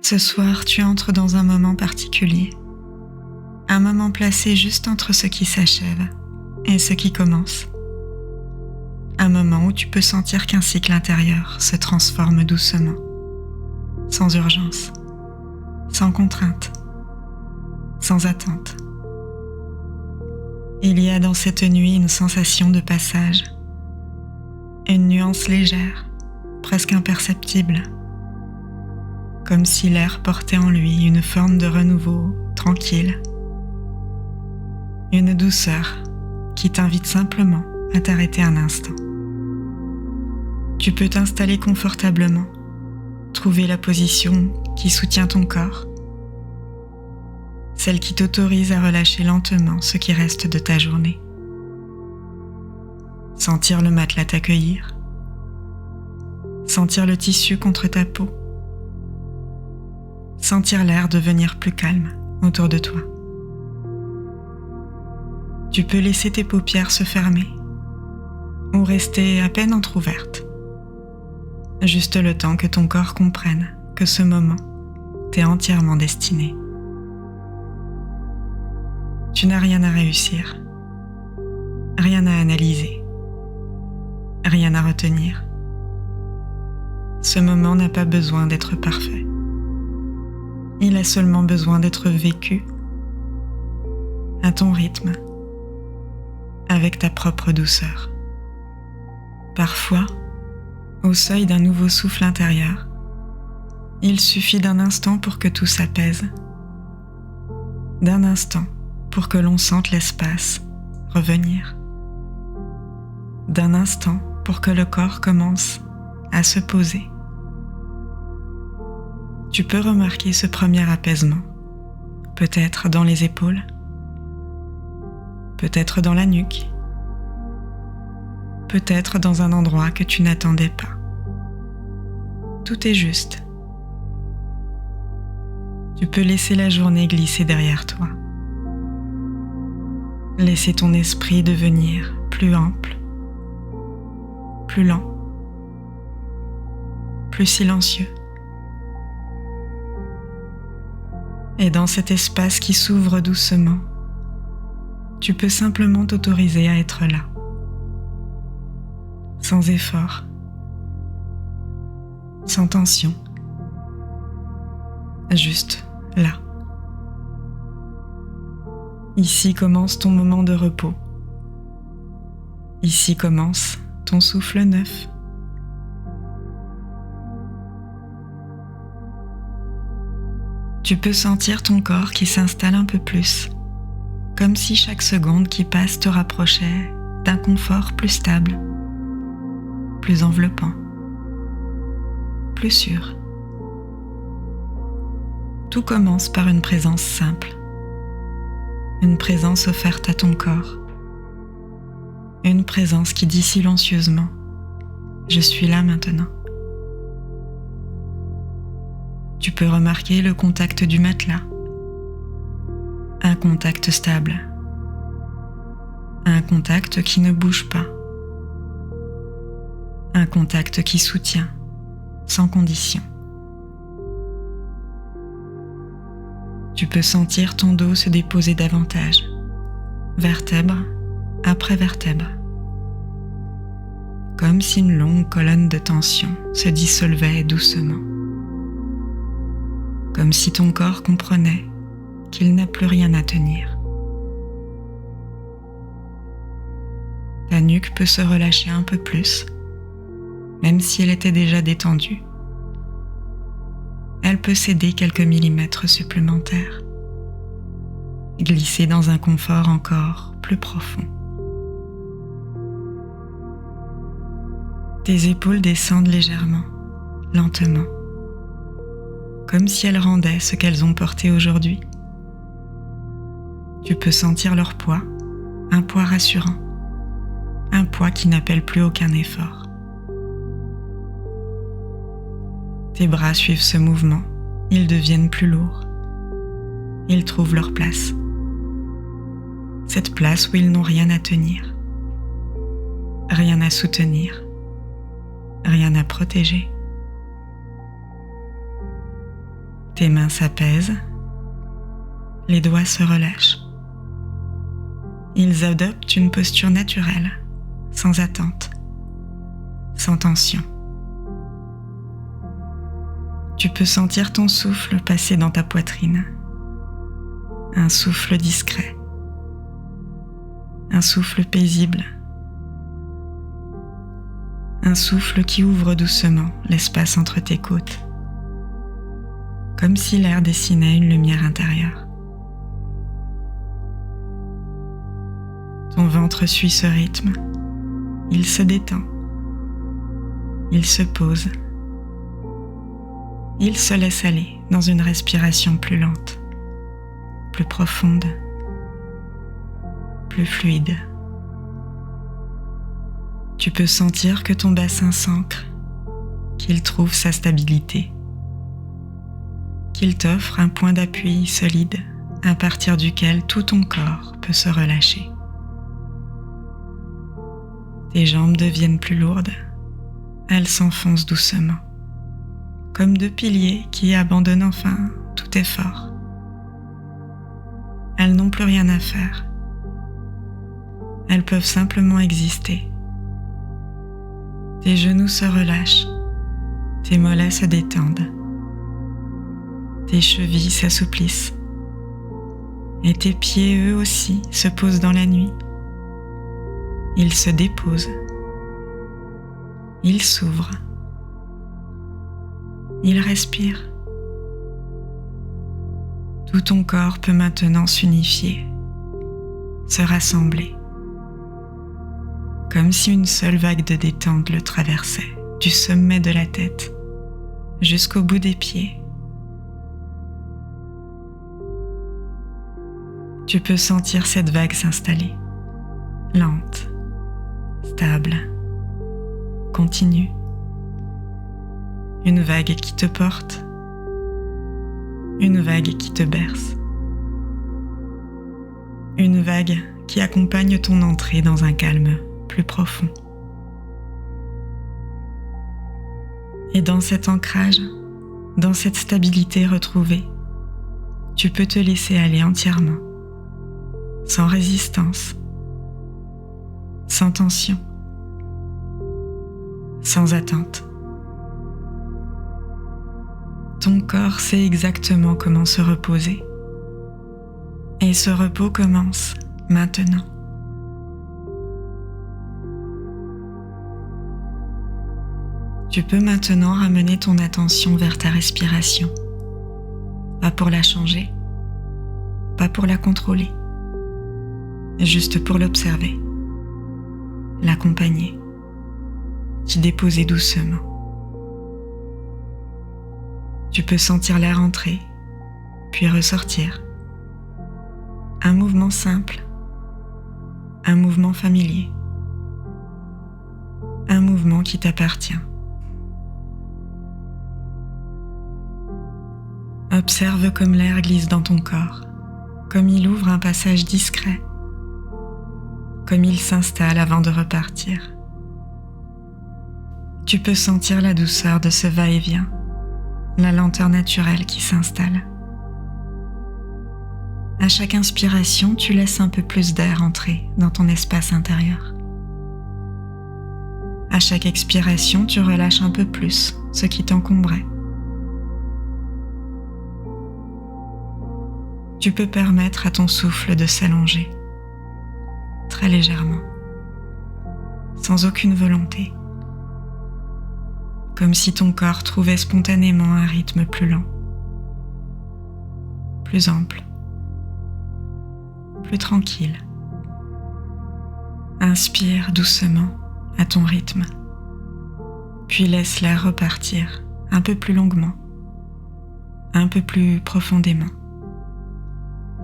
Ce soir, tu entres dans un moment particulier, un moment placé juste entre ce qui s'achève et ce qui commence. Un moment où tu peux sentir qu'un cycle intérieur se transforme doucement, sans urgence, sans contrainte, sans attente. Il y a dans cette nuit une sensation de passage, une nuance légère, presque imperceptible, comme si l'air portait en lui une forme de renouveau tranquille, une douceur qui t'invite simplement à t'arrêter un instant. Tu peux t'installer confortablement, trouver la position qui soutient ton corps, celle qui t'autorise à relâcher lentement ce qui reste de ta journée. Sentir le matelas t'accueillir, sentir le tissu contre ta peau, sentir l'air devenir plus calme autour de toi. Tu peux laisser tes paupières se fermer ou rester à peine entrouvertes, juste le temps que ton corps comprenne que ce moment t'est entièrement destiné. Tu n'as rien à réussir, rien à analyser, rien à retenir. Ce moment n'a pas besoin d'être parfait. Il a seulement besoin d'être vécu à ton rythme, avec ta propre douceur. Parfois, au seuil d'un nouveau souffle intérieur, il suffit d'un instant pour que tout s'apaise, d'un instant pour que l'on sente l'espace revenir, d'un instant pour que le corps commence à se poser. Tu peux remarquer ce premier apaisement, peut-être dans les épaules, peut-être dans la nuque, peut-être dans un endroit que tu n'attendais pas. Tout est juste. Tu peux laisser la journée glisser derrière toi. Laisser ton esprit devenir plus ample, plus lent, plus silencieux. Et dans cet espace qui s'ouvre doucement, tu peux simplement t'autoriser à être là, sans effort, sans tension, juste là. Ici commence ton moment de repos. Ici commence ton souffle neuf. Tu peux sentir ton corps qui s'installe un peu plus, comme si chaque seconde qui passe te rapprochait d'un confort plus stable, plus enveloppant, plus sûr. Tout commence par une présence simple, une présence offerte à ton corps, une présence qui dit silencieusement « Je suis là maintenant ». Tu peux remarquer le contact du matelas, un contact stable, un contact qui ne bouge pas, un contact qui soutient, sans condition. Tu peux sentir ton dos se déposer davantage, vertèbre après vertèbre, comme si une longue colonne de tension se dissolvait doucement, comme si ton corps comprenait qu'il n'a plus rien à tenir. Ta nuque peut se relâcher un peu plus, même si elle était déjà détendue. Elle peut céder quelques millimètres supplémentaires, glisser dans un confort encore plus profond. Tes épaules descendent légèrement, lentement, comme si elles rendaient ce qu'elles ont porté aujourd'hui. Tu peux sentir leur poids, un poids rassurant, un poids qui n'appelle plus aucun effort. Tes bras suivent ce mouvement, ils deviennent plus lourds. Ils trouvent leur place. Cette place où ils n'ont rien à tenir, rien à soutenir, rien à protéger. Tes mains s'apaisent, les doigts se relâchent. Ils adoptent une posture naturelle, sans attente, sans tension. Tu peux sentir ton souffle passer dans ta poitrine. Un souffle discret, un souffle paisible, un souffle qui ouvre doucement l'espace entre tes côtes, comme si l'air dessinait une lumière intérieure. Ton ventre suit ce rythme, il se détend, il se pose, il se laisse aller dans une respiration plus lente, plus profonde, plus fluide. Tu peux sentir que ton bassin s'ancre, qu'il trouve sa stabilité, qu'il t'offre un point d'appui solide à partir duquel tout ton corps peut se relâcher. Tes jambes deviennent plus lourdes, elles s'enfoncent doucement, comme deux piliers qui abandonnent enfin tout effort. Elles n'ont plus rien à faire. Elles peuvent simplement exister. Tes genoux se relâchent, tes mollets se détendent, tes chevilles s'assouplissent, et tes pieds eux aussi se posent dans la nuit. Ils se déposent, ils s'ouvrent, ils respirent. Tout ton corps peut maintenant s'unifier, se rassembler, comme si une seule vague de détente le traversait, du sommet de la tête jusqu'au bout des pieds. Tu peux sentir cette vague s'installer, lente, stable, continue. Une vague qui te porte, une vague qui te berce, une vague qui accompagne ton entrée dans un calme plus profond. Et dans cet ancrage, dans cette stabilité retrouvée, tu peux te laisser aller entièrement, sans résistance, sans tension, sans attente. Ton corps sait exactement comment se reposer. Et ce repos commence maintenant. Tu peux maintenant ramener ton attention vers ta respiration. Pas pour la changer, pas pour la contrôler, juste pour l'observer, l'accompagner, t'y déposer doucement. Tu peux sentir l'air entrer, puis ressortir. Un mouvement simple, un mouvement familier, un mouvement qui t'appartient. Observe comme l'air glisse dans ton corps, comme il ouvre un passage discret, comme il s'installe avant de repartir. Tu peux sentir la douceur de ce va-et-vient, la lenteur naturelle qui s'installe. À chaque inspiration, tu laisses un peu plus d'air entrer dans ton espace intérieur. À chaque expiration, tu relâches un peu plus ce qui t'encombrait. Tu peux permettre à ton souffle de s'allonger, très légèrement, sans aucune volonté, comme si ton corps trouvait spontanément un rythme plus lent, plus ample, plus tranquille. Inspire doucement à ton rythme, puis laisse l'air repartir un peu plus longuement, un peu plus profondément,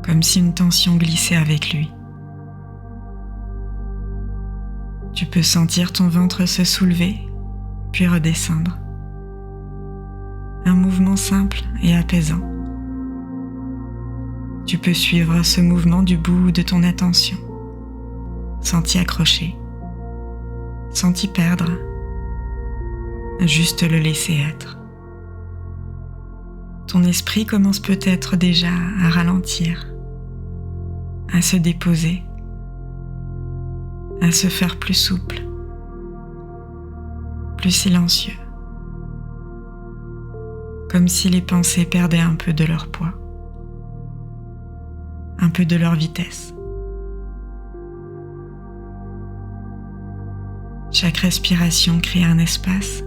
comme si une tension glissait avec lui. Tu peux sentir ton ventre se soulever, puis redescendre. Un mouvement simple et apaisant. Tu peux suivre ce mouvement du bout de ton attention, sans t'y accrocher, sans t'y perdre, juste le laisser être. Ton esprit commence peut-être déjà à ralentir, à se déposer, à se faire plus souple, plus silencieux, comme si les pensées perdaient un peu de leur poids, un peu de leur vitesse. Chaque respiration crée un espace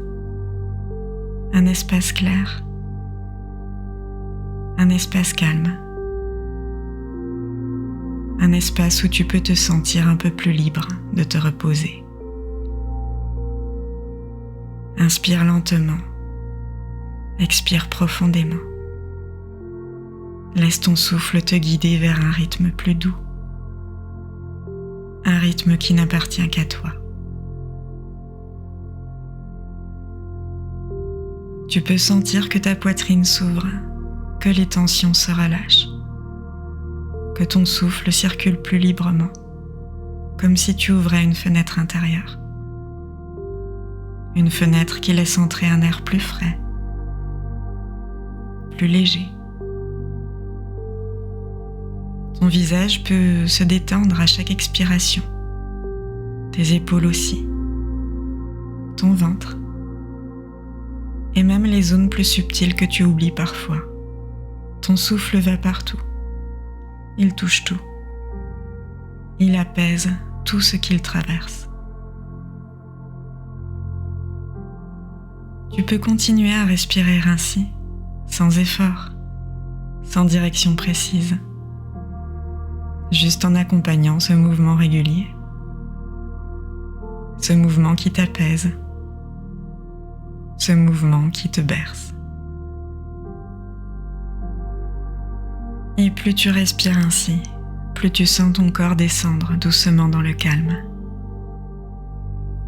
clair, un espace calme, un espace où tu peux te sentir un peu plus libre de te reposer. Inspire lentement, expire profondément. Laisse ton souffle te guider vers un rythme plus doux, un rythme qui n'appartient qu'à toi. Tu peux sentir que ta poitrine s'ouvre, que les tensions se relâchent, que ton souffle circule plus librement, comme si tu ouvrais une fenêtre intérieure. Une fenêtre qui laisse entrer un air plus frais, plus léger. Ton visage peut se détendre à chaque expiration, tes épaules aussi, ton ventre, et même les zones plus subtiles que tu oublies parfois. Ton souffle va partout. Il touche tout. Il apaise tout ce qu'il traverse. Tu peux continuer à respirer ainsi, sans effort, sans direction précise, juste en accompagnant ce mouvement régulier, ce mouvement qui t'apaise, ce mouvement qui te berce. Et plus tu respires ainsi, plus tu sens ton corps descendre doucement dans le calme,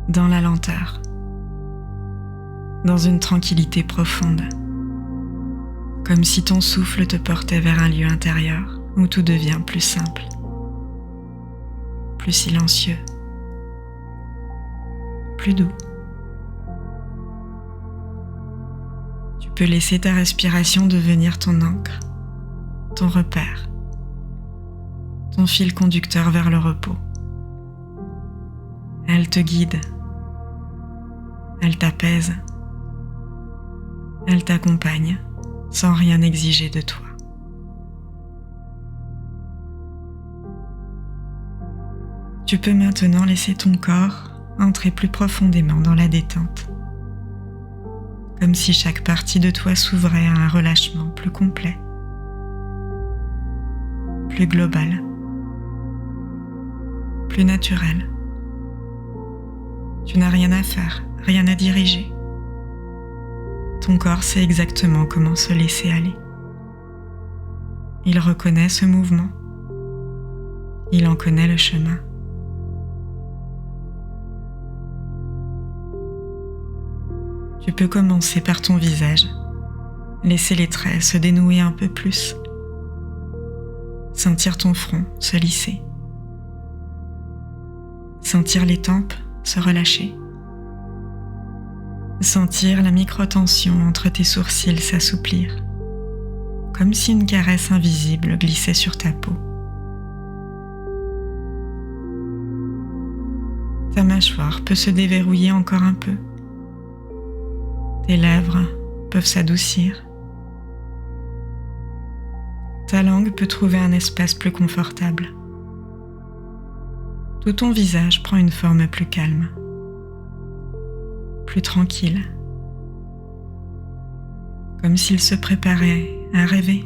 dans la lenteur, dans une tranquillité profonde, comme si ton souffle te portait vers un lieu intérieur où tout devient plus simple, plus silencieux, plus doux. Tu peux laisser ta respiration devenir ton ancre, ton repère, ton fil conducteur vers le repos. Elle te guide, elle t'apaise, elle t'accompagne sans rien exiger de toi. Tu peux maintenant laisser ton corps entrer plus profondément dans la détente, comme si chaque partie de toi s'ouvrait à un relâchement plus complet, plus global, plus naturel. Tu n'as rien à faire, rien à diriger. Ton corps sait exactement comment se laisser aller. Il reconnaît ce mouvement. Il en connaît le chemin. Tu peux commencer par ton visage, laisser les traits se dénouer un peu plus, sentir ton front se lisser, sentir les tempes se relâcher, sentir la micro-tension entre tes sourcils s'assouplir, comme si une caresse invisible glissait sur ta peau. Ta mâchoire peut se déverrouiller encore un peu. Tes lèvres peuvent s'adoucir. Ta langue peut trouver un espace plus confortable. Tout ton visage prend une forme plus calme, plus tranquille, comme s'il se préparait à rêver.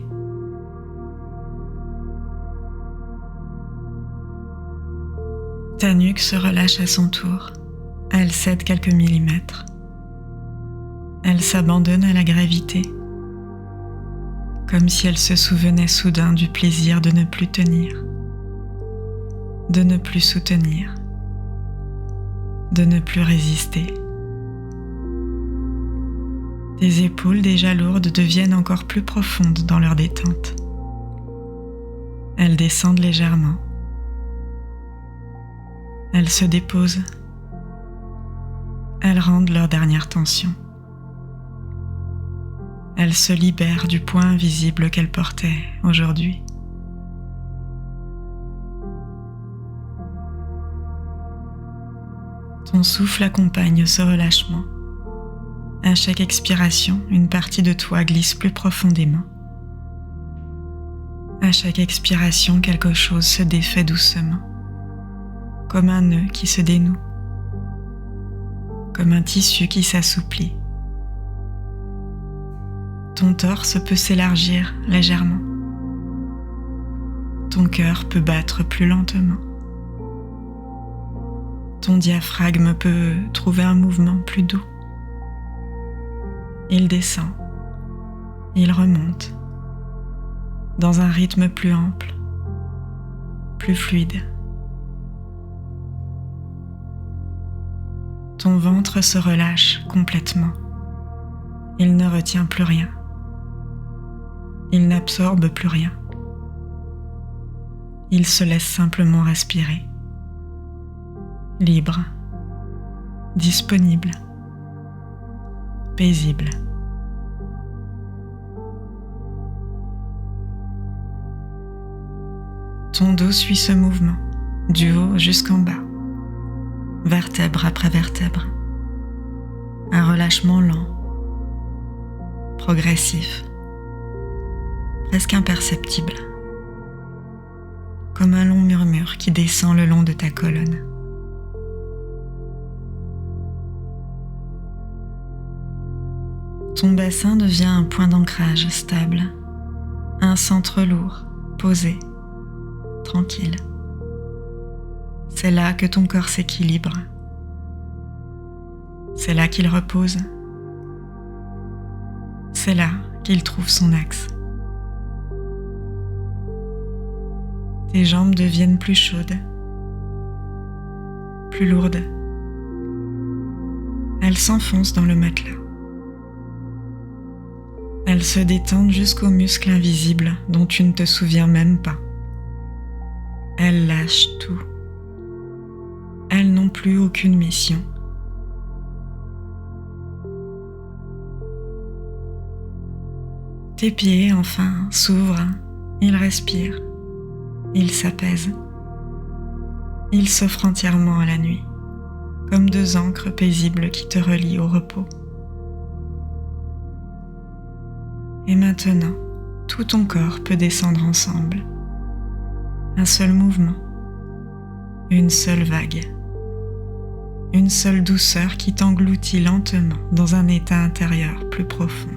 Ta nuque se relâche à son tour. Elle cède quelques millimètres. Elle s'abandonne à la gravité, comme si elle se souvenait soudain du plaisir de ne plus tenir, de ne plus soutenir, de ne plus résister. Tes épaules déjà lourdes deviennent encore plus profondes dans leur détente. Elles descendent légèrement. Elles se déposent. Elles rendent leur dernière tension. Elle se libère du poids invisible qu'elle portait aujourd'hui. Ton souffle accompagne ce relâchement. À chaque expiration, une partie de toi glisse plus profondément. À chaque expiration, quelque chose se défait doucement, comme un nœud qui se dénoue, comme un tissu qui s'assouplit. Ton torse peut s'élargir légèrement. Ton cœur peut battre plus lentement. Ton diaphragme peut trouver un mouvement plus doux. Il descend, il remonte, dans un rythme plus ample, plus fluide. Ton ventre se relâche complètement. Il ne retient plus rien. Il n'absorbe plus rien. Il se laisse simplement respirer. Libre, disponible, paisible. Ton dos suit ce mouvement, du haut jusqu'en bas, vertèbre après vertèbre. Un relâchement lent, progressif, presque imperceptible, comme un long murmure qui descend le long de ta colonne. Ton bassin devient un point d'ancrage stable, un centre lourd, posé, tranquille. C'est là que ton corps s'équilibre. C'est là qu'il repose. C'est là qu'il trouve son axe. Tes jambes deviennent plus chaudes, plus lourdes. Elles s'enfoncent dans le matelas. Elles se détendent jusqu'aux muscles invisibles dont tu ne te souviens même pas. Elles lâchent tout. Elles n'ont plus aucune mission. Tes pieds, enfin, s'ouvrent, ils respirent, ils s'apaisent. Ils s'offrent entièrement à la nuit, comme deux ancres paisibles qui te relient au repos. Et maintenant, tout ton corps peut descendre ensemble. Un seul mouvement, une seule vague, une seule douceur qui t'engloutit lentement dans un état intérieur plus profond,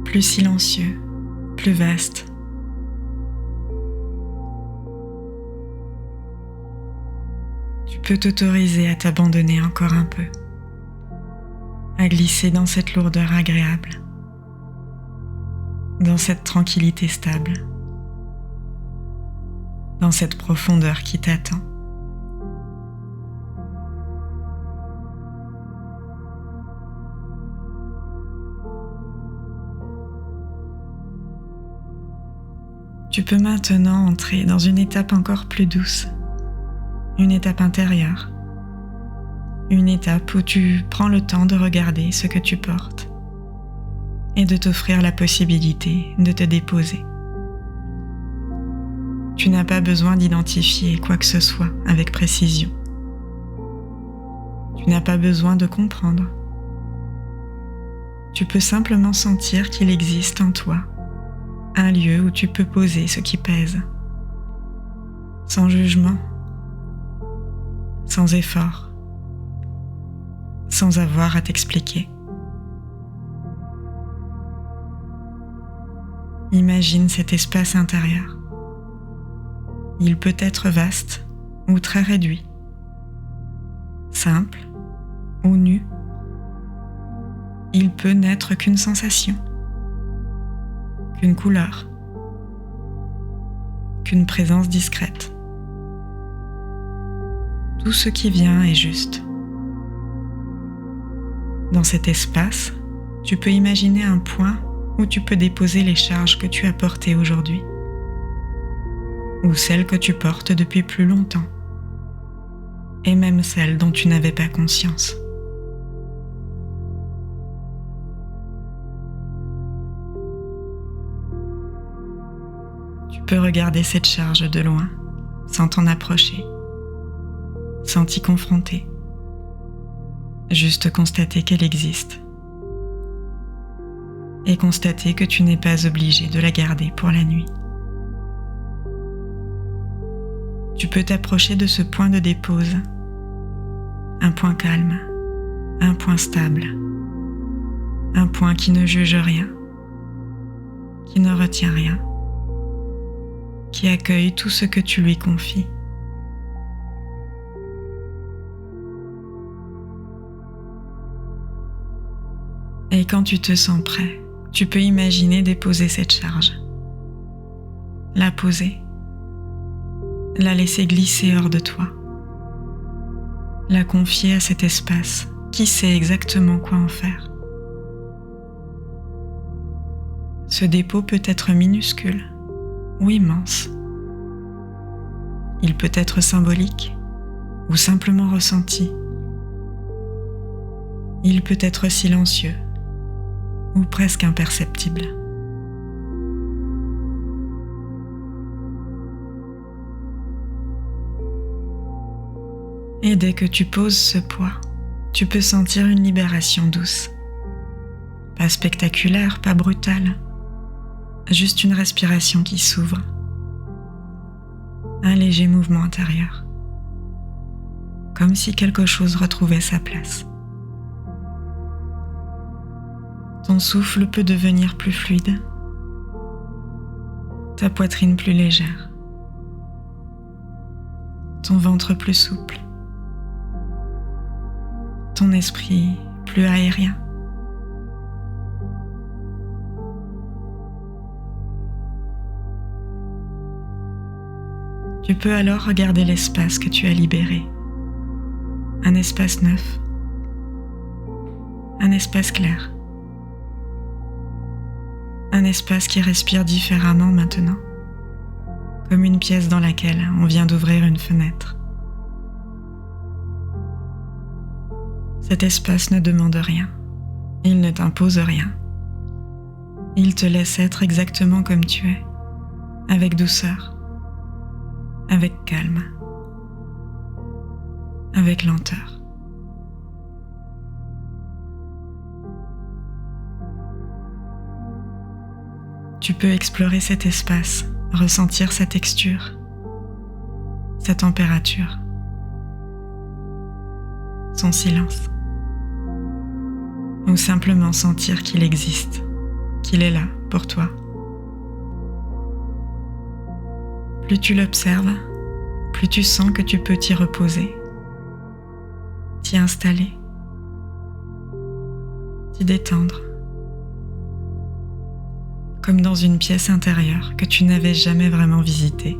plus silencieux, plus vaste. Tu peux t'autoriser à t'abandonner encore un peu, à glisser dans cette lourdeur agréable, dans cette tranquillité stable, dans cette profondeur qui t'attend. Tu peux maintenant entrer dans une étape encore plus douce, une étape intérieure, une étape où tu prends le temps de regarder ce que tu portes et de t'offrir la possibilité de te déposer. Tu n'as pas besoin d'identifier quoi que ce soit avec précision. Tu n'as pas besoin de comprendre. Tu peux simplement sentir qu'il existe en toi un lieu où tu peux poser ce qui pèse, sans jugement, sans effort, sans avoir à t'expliquer. Imagine cet espace intérieur. Il peut être vaste ou très réduit, simple ou nu. Il peut n'être qu'une sensation, qu'une couleur, qu'une présence discrète. Tout ce qui vient est juste. Dans cet espace, tu peux imaginer un point où tu peux déposer les charges que tu as portées aujourd'hui, ou celles que tu portes depuis plus longtemps, et même celles dont tu n'avais pas conscience. peux regarder cette charge de loin, sans t'en approcher, sans t'y confronter, juste constater qu'elle existe et constater que tu n'es pas obligé de la garder pour la nuit. Tu peux t'approcher de ce point de dépose, un point calme, un point stable, un point qui ne juge rien, qui ne retient rien, qui accueille tout ce que tu lui confies. Et quand tu te sens prêt, tu peux imaginer déposer cette charge, la poser, la laisser glisser hors de toi, la confier à cet espace qui sait exactement quoi en faire. Ce dépôt peut être minuscule ou immense. Il peut être symbolique ou simplement ressenti. Il peut être silencieux ou presque imperceptible. Et dès que tu poses ce poids, tu peux sentir une libération douce. Pas spectaculaire, pas brutale, juste une respiration qui s'ouvre. Un léger mouvement intérieur. Comme si quelque chose retrouvait sa place. Ton souffle peut devenir plus fluide. Ta poitrine plus légère. Ton ventre plus souple. Ton esprit plus aérien. Tu peux alors regarder l'espace que tu as libéré. Un espace neuf. Un espace clair. Un espace qui respire différemment maintenant, comme une pièce dans laquelle on vient d'ouvrir une fenêtre. Cet espace ne demande rien, il ne t'impose rien. Il te laisse être exactement comme tu es, avec douceur, avec calme, avec lenteur. Tu peux explorer cet espace, ressentir sa texture, sa température, son silence, ou simplement sentir qu'il existe, qu'il est là pour toi. Plus tu l'observes, plus tu sens que tu peux t'y reposer, t'y installer, t'y détendre, comme dans une pièce intérieure que tu n'avais jamais vraiment visitée.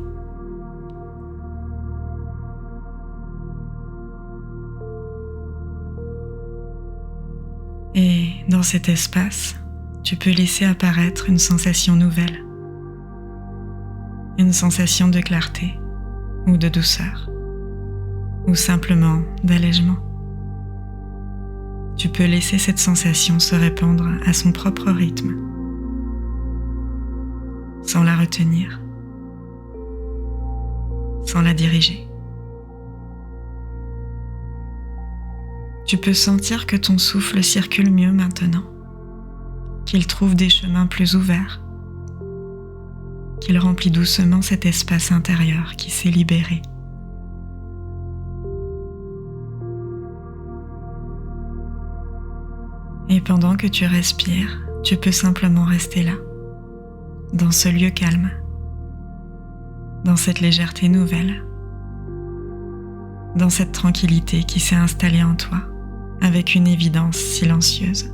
Et dans cet espace, tu peux laisser apparaître une sensation nouvelle, une sensation de clarté ou de douceur, ou simplement d'allègement. Tu peux laisser cette sensation se répandre à son propre rythme, sans la retenir, sans la diriger. Tu peux sentir que ton souffle circule mieux maintenant, qu'il trouve des chemins plus ouverts, qu'il remplit doucement cet espace intérieur qui s'est libéré. Et pendant que tu respires, tu peux simplement rester là, dans ce lieu calme, dans cette légèreté nouvelle, dans cette tranquillité qui s'est installée en toi avec une évidence silencieuse.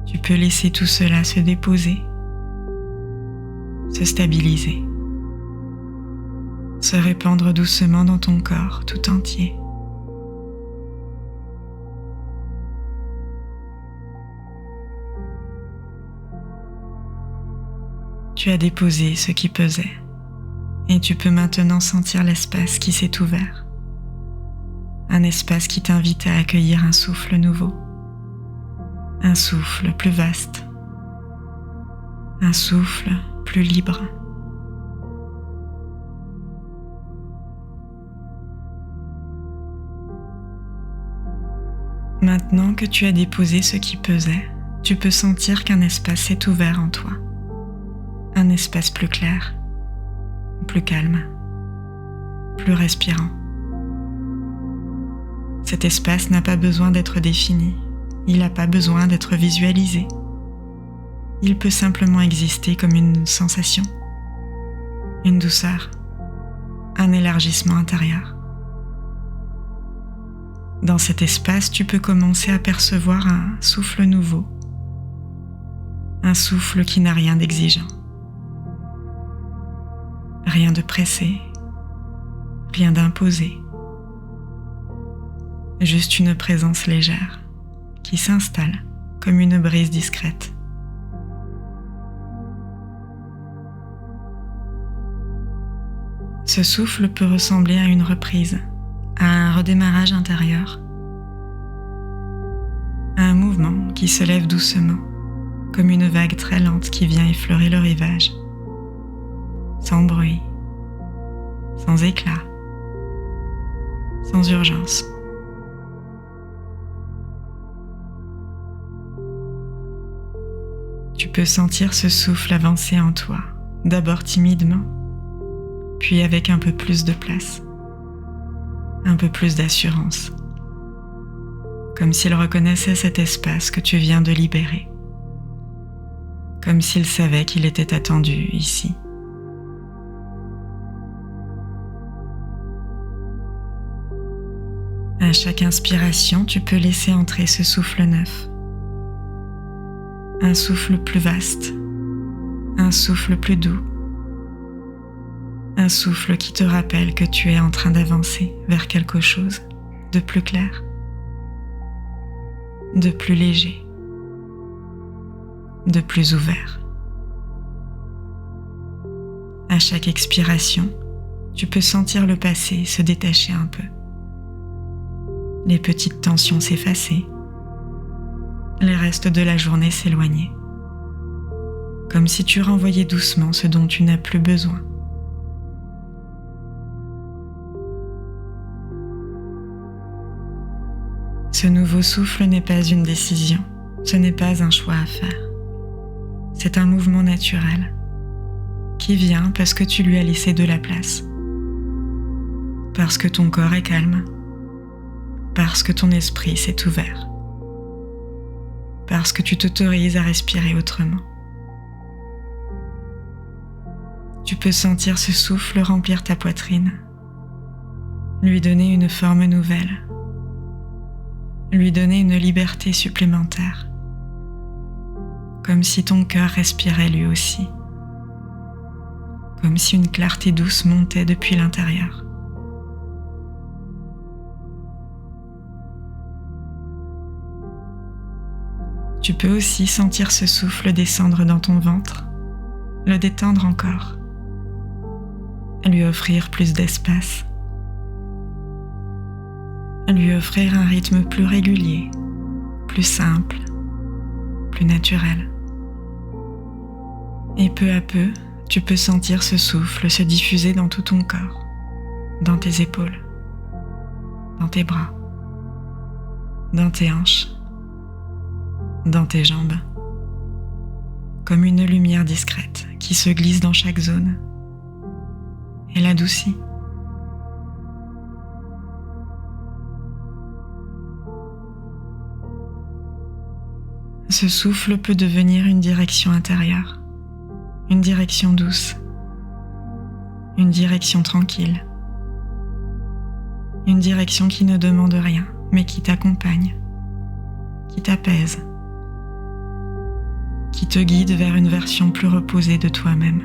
Tu peux laisser tout cela se déposer, se stabiliser, se répandre doucement dans ton corps tout entier. Tu as déposé ce qui pesait et tu peux maintenant sentir l'espace qui s'est ouvert. Un espace qui t'invite à accueillir un souffle nouveau, un souffle plus vaste, un souffle plus libre. Maintenant que tu as déposé ce qui pesait, tu peux sentir qu'un espace s'est ouvert en toi. Un espace plus clair, plus calme, plus respirant. Cet espace n'a pas besoin d'être défini, il n'a pas besoin d'être visualisé. Il peut simplement exister comme une sensation, une douceur, un élargissement intérieur. Dans cet espace, tu peux commencer à percevoir un souffle nouveau, un souffle qui n'a rien d'exigeant, rien de pressé, rien d'imposé, juste une présence légère qui s'installe comme une brise discrète. Ce souffle peut ressembler à une reprise, à un redémarrage intérieur, à un mouvement qui se lève doucement, comme une vague très lente qui vient effleurer le rivage, sans bruit, sans éclat, sans urgence. Tu peux sentir ce souffle avancer en toi, d'abord timidement, puis avec un peu plus de place, un peu plus d'assurance, comme s'il reconnaissait cet espace que tu viens de libérer, comme s'il savait qu'il était attendu ici. À chaque inspiration, tu peux laisser entrer ce souffle neuf, un souffle plus vaste, un souffle plus doux, un souffle qui te rappelle que tu es en train d'avancer vers quelque chose de plus clair, de plus léger, de plus ouvert. À chaque expiration, tu peux sentir le passé se détacher un peu, les petites tensions s'effacer, les restes de la journée s'éloigner, comme si tu renvoyais doucement ce dont tu n'as plus besoin. Ce nouveau souffle n'est pas une décision, ce n'est pas un choix à faire. C'est un mouvement naturel qui vient parce que tu lui as laissé de la place, parce que ton corps est calme, parce que ton esprit s'est ouvert, parce que tu t'autorises à respirer autrement. Tu peux sentir ce souffle remplir ta poitrine, lui donner une forme nouvelle, lui donner une liberté supplémentaire, comme si ton cœur respirait lui aussi, comme si une clarté douce montait depuis l'intérieur. Tu peux aussi sentir ce souffle descendre dans ton ventre, le détendre encore, lui offrir plus d'espace, lui offrir un rythme plus régulier, plus simple, plus naturel. Et peu à peu, tu peux sentir ce souffle se diffuser dans tout ton corps, dans tes épaules, dans tes bras, dans tes hanches, dans tes jambes, comme une lumière discrète qui se glisse dans chaque zone et l'adoucit. Ce souffle peut devenir une direction intérieure, une direction douce, une direction tranquille, une direction qui ne demande rien, mais qui t'accompagne, qui t'apaise, qui te guide vers une version plus reposée de toi-même.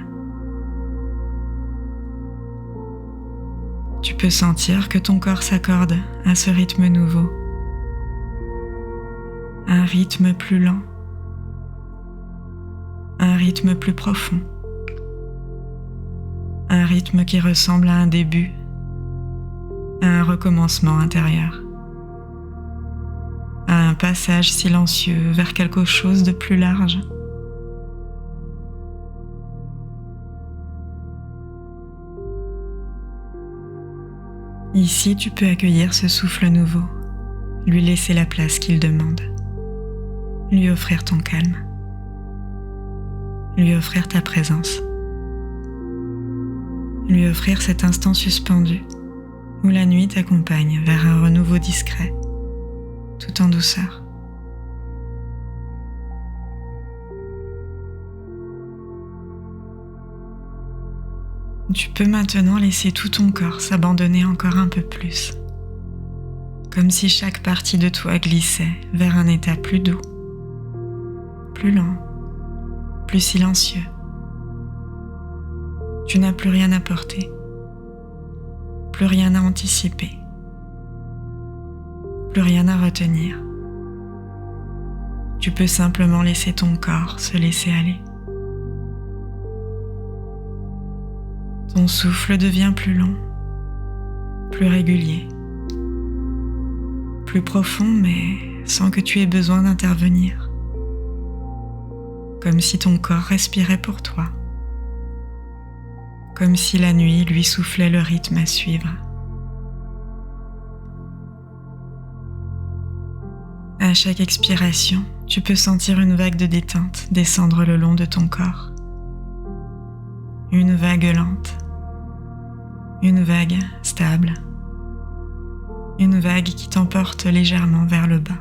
Tu peux sentir que ton corps s'accorde à ce rythme nouveau, un rythme plus lent, un rythme plus profond, un rythme qui ressemble à un début, à un recommencement intérieur, à un passage silencieux vers quelque chose de plus large. Ici, tu peux accueillir ce souffle nouveau, lui laisser la place qu'il demande, lui offrir ton calme, lui offrir ta présence, lui offrir cet instant suspendu où la nuit t'accompagne vers un renouveau discret, tout en douceur. Tu peux maintenant laisser tout ton corps s'abandonner encore un peu plus, comme si chaque partie de toi glissait vers un état plus doux, plus lent, plus silencieux. Tu n'as plus rien à porter, plus rien à anticiper, plus rien à retenir. Tu peux simplement laisser ton corps se laisser aller. Ton souffle devient plus long, plus régulier, plus profond, mais sans que tu aies besoin d'intervenir. Comme si ton corps respirait pour toi. Comme si la nuit lui soufflait le rythme à suivre. À chaque expiration, tu peux sentir une vague de détente descendre le long de ton corps. Une vague lente. Une vague stable, une vague qui t'emporte légèrement vers le bas.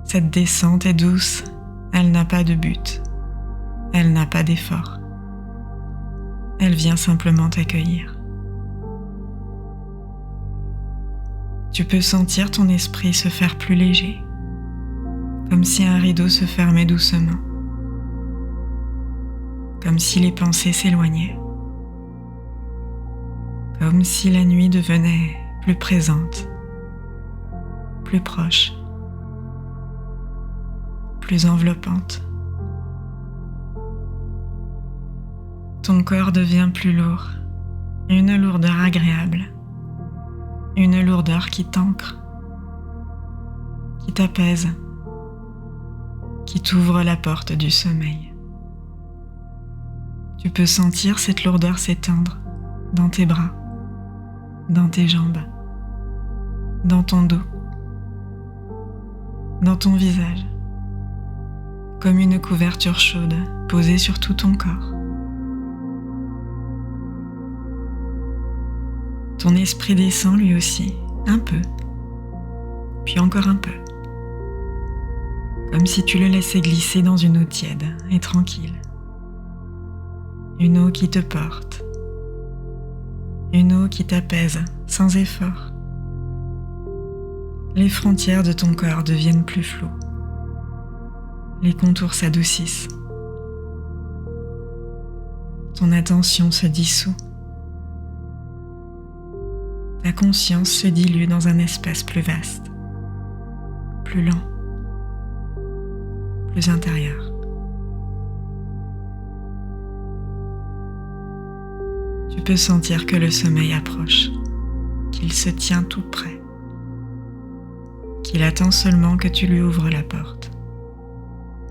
Cette descente est douce, elle n'a pas de but, elle n'a pas d'effort. Elle vient simplement t'accueillir. Tu peux sentir ton esprit se faire plus léger, comme si un rideau se fermait doucement, comme si les pensées s'éloignaient. Comme si la nuit devenait plus présente, plus proche, plus enveloppante. Ton corps devient plus lourd, une lourdeur agréable, une lourdeur qui t'ancre, qui t'apaise, qui t'ouvre la porte du sommeil. Tu peux sentir cette lourdeur s'étendre dans tes bras, dans tes jambes, dans ton dos, dans ton visage, comme une couverture chaude posée sur tout ton corps. Ton esprit descend lui aussi, un peu, puis encore un peu, comme si tu le laissais glisser dans une eau tiède et tranquille, une eau qui te porte, une eau qui t'apaise sans effort. Les frontières de ton corps deviennent plus floues. Les contours s'adoucissent. Ton attention se dissout. Ta conscience se dilue dans un espace plus vaste, plus lent, plus intérieur. Tu peux sentir que le sommeil approche, qu'il se tient tout près, qu'il attend seulement que tu lui ouvres la porte.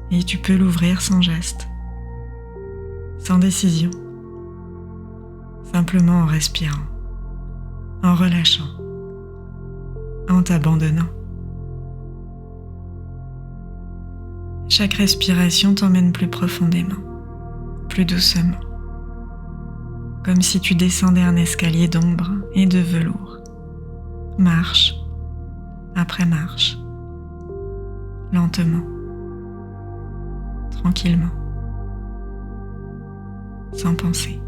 Et tu peux l'ouvrir sans geste, sans décision, simplement en respirant, en relâchant, en t'abandonnant. Chaque respiration t'emmène plus profondément, plus doucement, comme si tu descendais un escalier d'ombre et de velours, marche après marche, lentement, tranquillement, sans penser.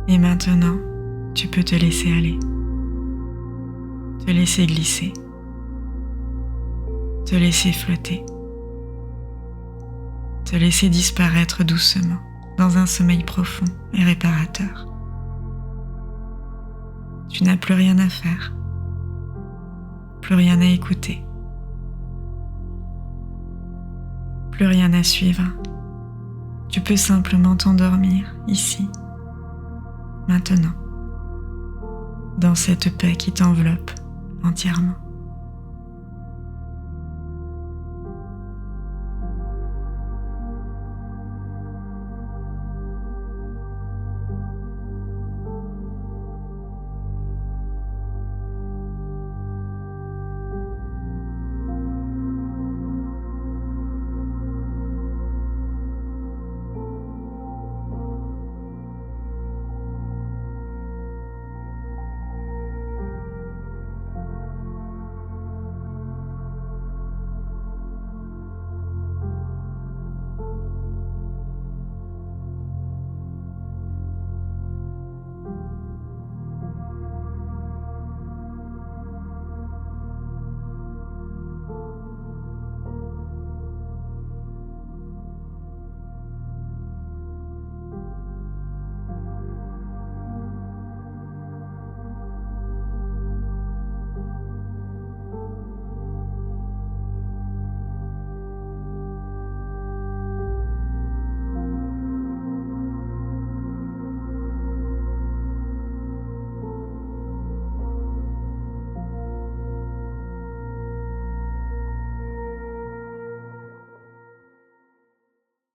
Et maintenant, tu peux te laisser aller, te laisser glisser, te laisser flotter, te laisser disparaître doucement dans un sommeil profond et réparateur. Tu n'as plus rien à faire, plus rien à écouter, plus rien à suivre. Tu peux simplement t'endormir ici, maintenant, dans cette paix qui t'enveloppe entièrement.